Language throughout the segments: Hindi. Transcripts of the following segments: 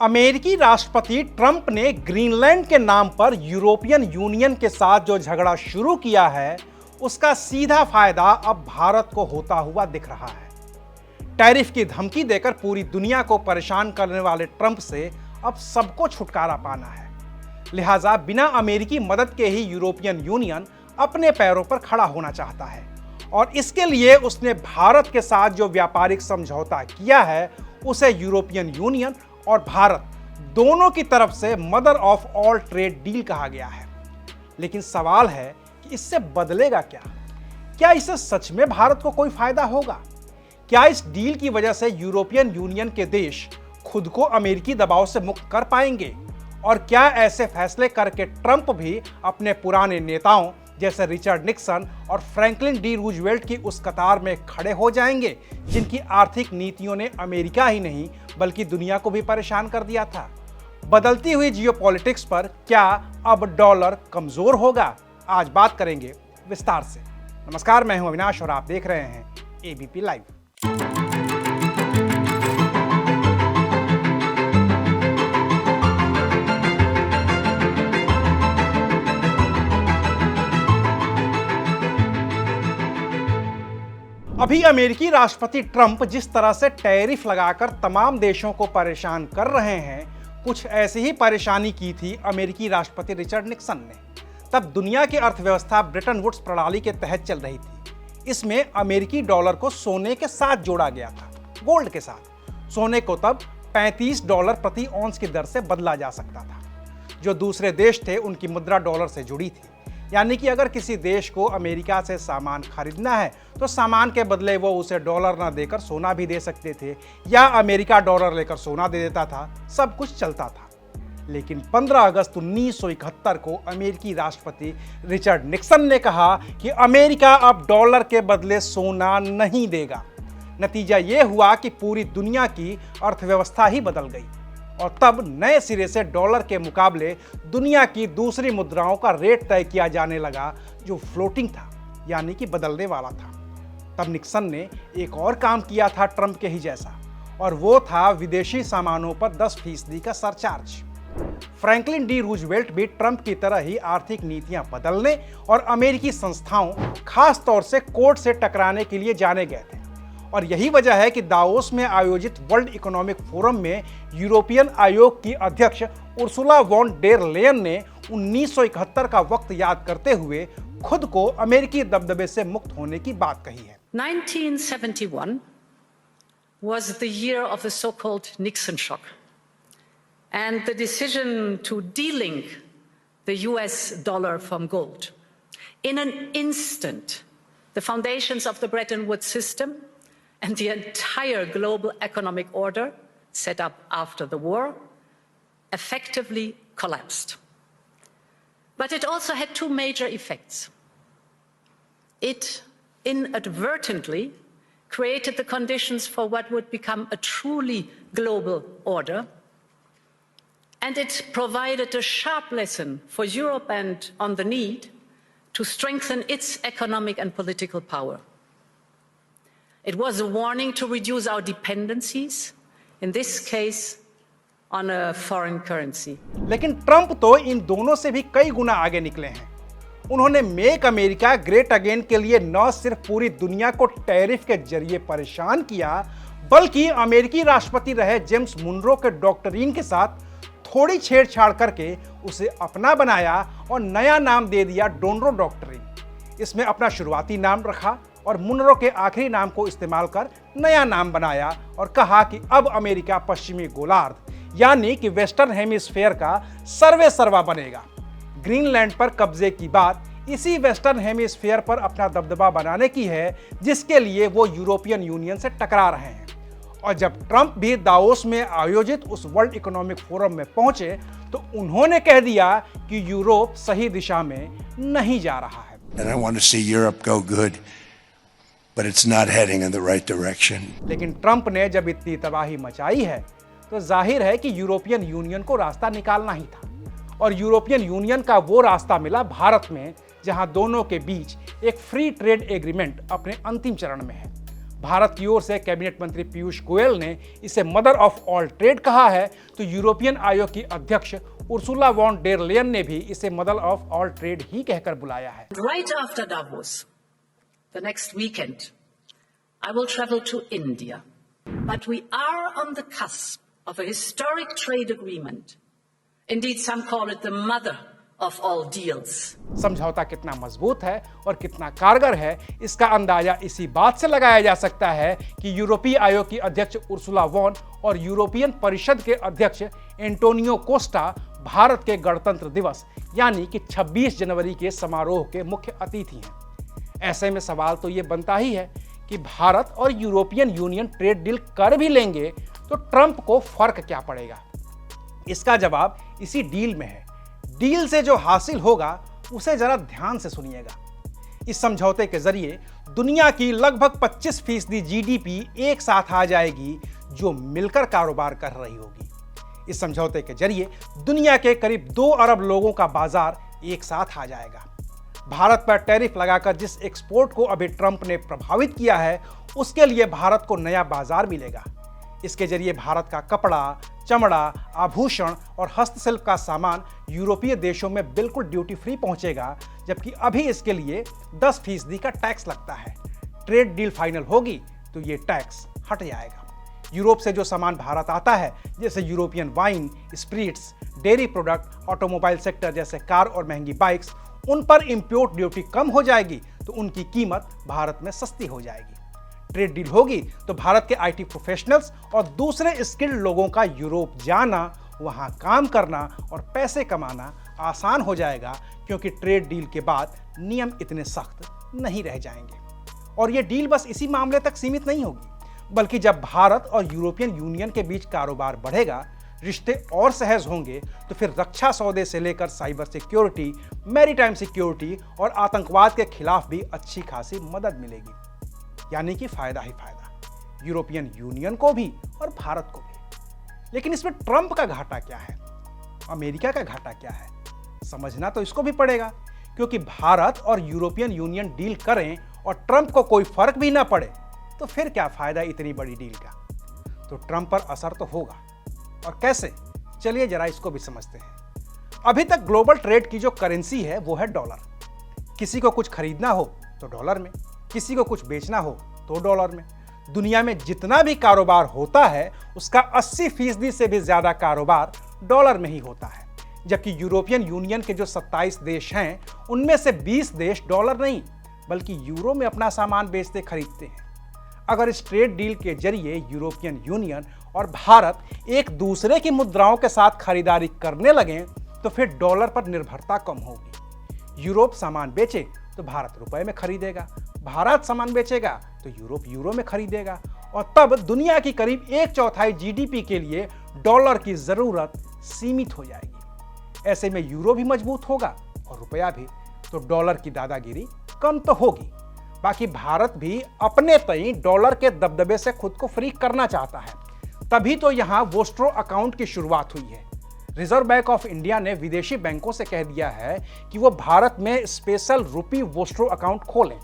अमेरिकी राष्ट्रपति ट्रंप ने ग्रीनलैंड के नाम पर यूरोपियन यूनियन के साथ जो झगड़ा शुरू किया है, उसका सीधा फायदा अब भारत को होता हुआ दिख रहा है। टैरिफ की धमकी देकर पूरी दुनिया को परेशान करने वाले ट्रंप से अब सबको छुटकारा पाना है। लिहाजा बिना अमेरिकी मदद के ही यूरोपियन यूनियन अपने पैरों पर खड़ा होना चाहता है और इसके लिए उसने भारत के साथ जो व्यापारिक समझौता किया है, उसे यूरोपियन यूनियन और भारत दोनों की तरफ से mother of all trade deal कहा गया है। लेकिन सवाल है कि इससे बदलेगा क्या? क्या इससे सच में भारत को कोई फायदा होगा? क्या इस डील की वजह से यूरोपियन यूनियन के देश खुद को अमेरिकी दबाव से मुक्त कर पाएंगे? और क्या ऐसे फैसले करके ट्रंप भी अपने पुराने नेताओं जैसे रिचर्ड निक्सन और फ्रैंकलिन डी रूजवेल्ट की उस कतार में खड़े हो जाएंगे, जिनकी आर्थिक नीतियों ने अमेरिका ही नहीं बल्कि दुनिया को भी परेशान कर दिया था? बदलती हुई जियोपॉलिटिक्स पर क्या अब डॉलर कमजोर होगा? आज बात करेंगे विस्तार से। नमस्कार, मैं हूं अविनाश और आप देख रहे हैं एबीपी लाइव। अभी अमेरिकी राष्ट्रपति ट्रंप जिस तरह से टैरिफ लगाकर तमाम देशों को परेशान कर रहे हैं, कुछ ऐसी ही परेशानी की थी अमेरिकी राष्ट्रपति रिचर्ड निक्सन ने। तब दुनिया की अर्थव्यवस्था ब्रेटन वुड्स प्रणाली के तहत चल रही थी। इसमें अमेरिकी डॉलर को सोने के साथ जोड़ा गया था, गोल्ड के साथ। सोने को तब $35 प्रति औंस की दर से बदला जा सकता था। जो दूसरे देश थे उनकी मुद्रा डॉलर से जुड़ी थी, यानी कि अगर किसी देश को अमेरिका से सामान खरीदना है तो सामान के बदले वो उसे डॉलर ना देकर सोना भी दे सकते थे, या अमेरिका डॉलर लेकर सोना दे देता था। सब कुछ चलता था। लेकिन 15 अगस्त 1971 को अमेरिकी राष्ट्रपति रिचर्ड निक्सन ने कहा कि अमेरिका अब डॉलर के बदले सोना नहीं देगा। नतीजा ये हुआ कि पूरी दुनिया की अर्थव्यवस्था ही बदल गई और तब नए सिरे से डॉलर के मुकाबले दुनिया की दूसरी मुद्राओं का रेट तय किया जाने लगा, जो फ्लोटिंग था, यानी कि बदलने वाला था। तब निक्सन ने एक और काम किया था ट्रंप के ही जैसा, और वो था विदेशी सामानों पर 10% का सरचार्ज। फ्रैंकलिन डी रूजवेल्ट भी ट्रंप की तरह ही आर्थिक नीतियां बदलने और अमेरिकी संस्थाओं, खास तौर से कोर्ट से टकराने के लिए जाने गए थे। और यही वजह है कि दावोस में आयोजित वर्ल्ड इकोनॉमिक फोरम में यूरोपियन आयोग की अध्यक्ष उर्सुला वॉन डेर लेयन ने 1971 का वक्त याद करते हुए खुद को अमेरिकी दबदबे से मुक्त होने की बात कही है। 1971 was the year of the so-called Nixon shock and the decision to delink the US dollar from gold. In an instant, the foundations of the Bretton Woods system and the entire global economic order set up after the war effectively collapsed. But it also had two major effects. It inadvertently created the conditions for what would become a truly global order, and it provided a sharp lesson for Europe and on the need to strengthen its economic and political power. It was a warning to reduce our dependencies, in this case on a foreign currency. लेकिन ट्रंप तो इन दोनों से भी कई गुना आगे निकले हैं। उन्होंने मेक अमेरिका ग्रेट अगेन के लिए न सिर्फ पूरी दुनिया को टैरिफ के जरिए परेशान किया, बल्कि अमेरिकी राष्ट्रपति रहे जेम्स मुनरो के डॉक्ट्रिन के साथ थोड़ी छेड़छाड़ करके उसे अपना बनाया और नया नाम दे दिया डोनरो डॉक्ट्रिन। इसमें अपना शुरुआती नाम रखा और मुनरो के आखिरी नाम को इस्तेमाल कर नया नाम बनाया और कहा कि अब अमेरिका पश्चिमी गोलार्ध, यानी कि वेस्टर्न हेमिस्फेयर का सर्वे सर्वा बनेगा। ग्रीनलैंड पर कब्जे की बात इसी वेस्टर्न हेमिस्फेयर पर अपना दबदबा बनाने की है, जिसके लिए वो यूरोपियन यूनियन से टकरा रहे हैं। और जब ट्रंप भी दावोस में आयोजित उस वर्ल्ड इकोनॉमिक फोरम में पहुंचे तो उन्होंने कह दिया कि यूरोप सही दिशा में नहीं जा रहा है। And I want to see Europe go good, but it's not heading in the right direction. लेकिन ट्रंप ने जब इतनी तबाही मचाई है तो जाहिर है कि यूरोपियन यूनियन को रास्ता निकालना ही था, और यूरोपियन यूनियन का वो रास्ता मिला भारत में, जहां दोनों के बीच एक फ्री ट्रेड एग्रीमेंट अपने अंतिम चरण में है। भारत की ओर से कैबिनेट मंत्री पीयूष गोयल ने इसे मदर ऑफ ऑल ट्रेड कहा है, तो यूरोपियन आयोग की अध्यक्ष उर्सुला वॉन डेर लेयन ने भी इसे मदर ऑफ ऑल ट्रेड ही कहकर बुलाया है। Right after Davos, the next weekend, I will travel to India. But we are on the cusp of a historic trade agreement. Indeed, some call it the mother of all deals. समझौता कितना मजबूत है और कितना कारगर है, इसका अंदाजा इसी बात से लगाया जा सकता है कि यूरोपीय आयोग की अध्यक्ष उर्सुला वॉन और यूरोपियन परिषद के अध्यक्ष एंटोनियो कोस्टा भारत के गणतंत्र दिवस यानी कि 26 जनवरी के समारोह के मुख्य अतिथि हैं। ऐसे में सवाल तो ये बनता ही है कि भारत और यूरोपियन यूनियन ट्रेड डील कर भी लेंगे तो ट्रंप को फर्क क्या पड़ेगा? इसका जवाब इसी डील में है। डील से जो हासिल होगा उसे जरा ध्यान से सुनिएगा। इस समझौते के जरिए दुनिया की लगभग 25% जीडीपी एक साथ आ जाएगी जो मिलकर कारोबार कर रही होगी। इस समझौते के जरिए दुनिया के करीब 2 अरब लोगों का बाजार एक साथ आ जाएगा। भारत पर टैरिफ लगाकर जिस एक्सपोर्ट को अभी ट्रंप ने प्रभावित किया है उसके लिए भारत को नया बाजार मिलेगा। इसके जरिए भारत का कपड़ा, चमड़ा, आभूषण और हस्तशिल्प का सामान यूरोपीय देशों में बिल्कुल ड्यूटी फ्री पहुंचेगा, जबकि अभी इसके लिए 10% का टैक्स लगता है। ट्रेड डील फाइनल होगी तो ये टैक्स हट जाएगा। यूरोप से जो सामान भारत आता है जैसे European wine, spirits, dairy product, automobile sector जैसे कार और महंगी बाइक्स, उन पर इंपोर्ट ड्यूटी कम हो जाएगी तो उनकी कीमत भारत में सस्ती हो जाएगी। ट्रेड डील होगी तो भारत के आईटी प्रोफेशनल्स और दूसरे स्किल्ड लोगों का यूरोप जाना, वहां काम करना और पैसे कमाना आसान हो जाएगा, क्योंकि ट्रेड डील के बाद नियम इतने सख्त नहीं रह जाएंगे। और यह डील बस इसी मामले तक सीमित नहीं होगी, बल्कि जब भारत और यूरोपियन यूनियन के बीच कारोबार बढ़ेगा, रिश्ते और सहज होंगे, तो फिर रक्षा सौदे से लेकर साइबर सिक्योरिटी, मैरीटाइम सिक्योरिटी और आतंकवाद के खिलाफ भी अच्छी खासी मदद मिलेगी। यानी कि फायदा ही फायदा, यूरोपियन यूनियन को भी और भारत को भी। लेकिन इसमें ट्रंप का घाटा क्या है, अमेरिका का घाटा क्या है, समझना तो इसको भी पड़ेगा, क्योंकि भारत और यूरोपियन यूनियन डील करें और ट्रंप को कोई फर्क भी ना पड़े तो फिर क्या फायदा इतनी बड़ी डील का। तो ट्रंप पर असर तो होगा, और कैसे, चलिए जरा इसको भी समझते हैं। अभी तक ग्लोबल ट्रेड की जो करेंसी है वो है डॉलर। किसी को कुछ खरीदना हो तो डॉलर में, किसी को कुछ बेचना हो तो डॉलर में। दुनिया में जितना भी कारोबार होता है उसका 80% से भी ज्यादा कारोबार डॉलर में ही होता है, जबकि यूरोपियन यूनियन के जो 27 देश हैं उनमें से 20 देश डॉलर नहीं बल्कि यूरो में अपना सामान बेचते खरीदते हैं। अगर इस ट्रेड डील के जरिए यूरोपियन यूनियन और भारत एक दूसरे की मुद्राओं के साथ खरीदारी करने लगें तो फिर डॉलर पर निर्भरता कम होगी। यूरोप सामान बेचे तो भारत रुपए में खरीदेगा, भारत सामान बेचेगा तो यूरोप यूरो में खरीदेगा, और तब दुनिया की करीब 1/4 जीडीपी के लिए डॉलर की जरूरत सीमित हो जाएगी। ऐसे में यूरो भी मजबूत होगा और रुपया भी, तो डॉलर की दादागिरी कम तो होगी। बाकी भारत भी अपने तई डॉलर के दबदबे से खुद को फ्री करना चाहता है, तभी तो यहां वोस्ट्रो अकाउंट की शुरुआत हुई है। रिजर्व बैंक ऑफ इंडिया ने विदेशी बैंकों से कह दिया है कि वो भारत में स्पेशल रुपी वोस्ट्रो अकाउंट खोलें।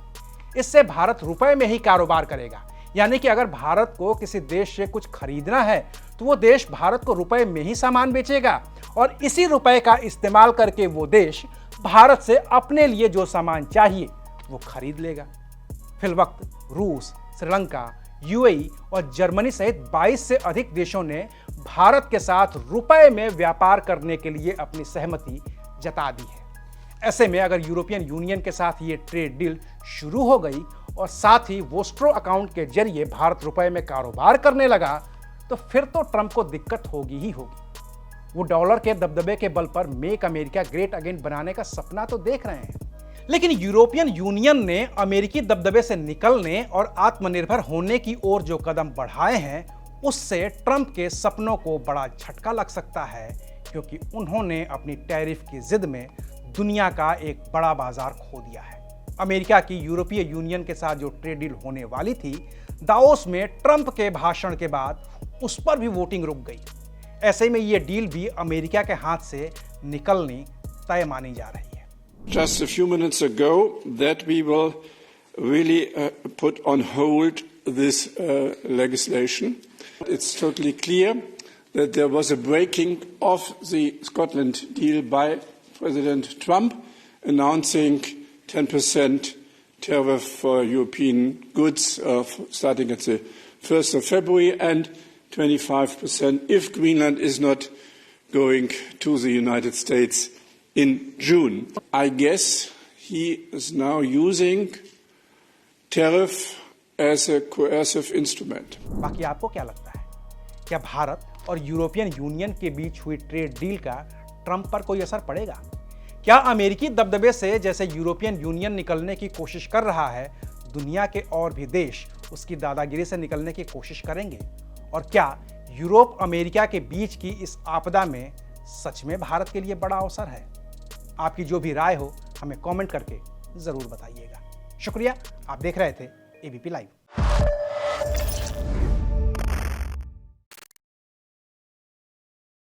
इससे भारत रुपए में ही कारोबार करेगा, यानी कि अगर भारत को किसी देश से कुछ खरीदना है तो वो देश भारत को रुपए में ही सामान बेचेगा, और इसी रुपए का इस्तेमाल करके वो देश भारत से अपने लिए जो सामान चाहिए वो खरीद लेगा। फिलवक्त रूस, श्रीलंका, यूएई और जर्मनी सहित 22 से अधिक देशों ने भारत के साथ रुपए में व्यापार करने के लिए अपनी सहमति जता दी है। ऐसे में अगर यूरोपियन यूनियन के साथ ये ट्रेड डील शुरू हो गई और साथ ही वोस्ट्रो अकाउंट के जरिए भारत रुपए में कारोबार करने लगा, तो फिर तो ट्रंप को दिक्कत होगी ही होगी। वो डॉलर के दबदबे के बल पर मेक अमेरिका ग्रेट अगेन बनाने का सपना तो देख रहे हैं, लेकिन यूरोपियन यूनियन ने अमेरिकी दबदबे से निकलने और आत्मनिर्भर होने की ओर जो कदम बढ़ाए हैं उससे ट्रंप के सपनों को बड़ा झटका लग सकता है, क्योंकि उन्होंने अपनी टैरिफ की जिद में दुनिया का एक बड़ा बाजार खो दिया है। अमेरिका की यूरोपीय यूनियन के साथ जो ट्रेड डील होने वाली थी, दावोस में ट्रंप के भाषण के बाद उस पर भी वोटिंग रुक गई। ऐसे में ये डील भी अमेरिका के हाथ से निकलनी तय मानी जा रही है। Just a few minutes ago that we will really put on hold this legislation. It's totally clear that there was a breaking of the Scotland deal by President Trump, announcing 10% tariff for European goods starting at the 1st of February and 25% if Greenland is not going to the United States in June. I guess he is now using tariff as a coercive instrument. बाकी आपको क्या लगता है? क्या भारत और यूरोपियन यूनियन के बीच हुई ट्रेड डील का ट्रंप पर कोई असर पड़ेगा? क्या अमेरिकी दबदबे से जैसे यूरोपियन यूनियन निकलने की कोशिश कर रहा है, दुनिया के और भी देश उसकी दादागिरी से निकलने की कोशिश करेंगे? और क्या यूरोप अमेरिका के बीच की इस आपदा में सच में भारत के लिए बड़ा अवसर है? आपकी जो भी राय हो हमें कमेंट करके जरूर बताइएगा। शुक्रिया, आप देख रहे थे एबीपी लाइव।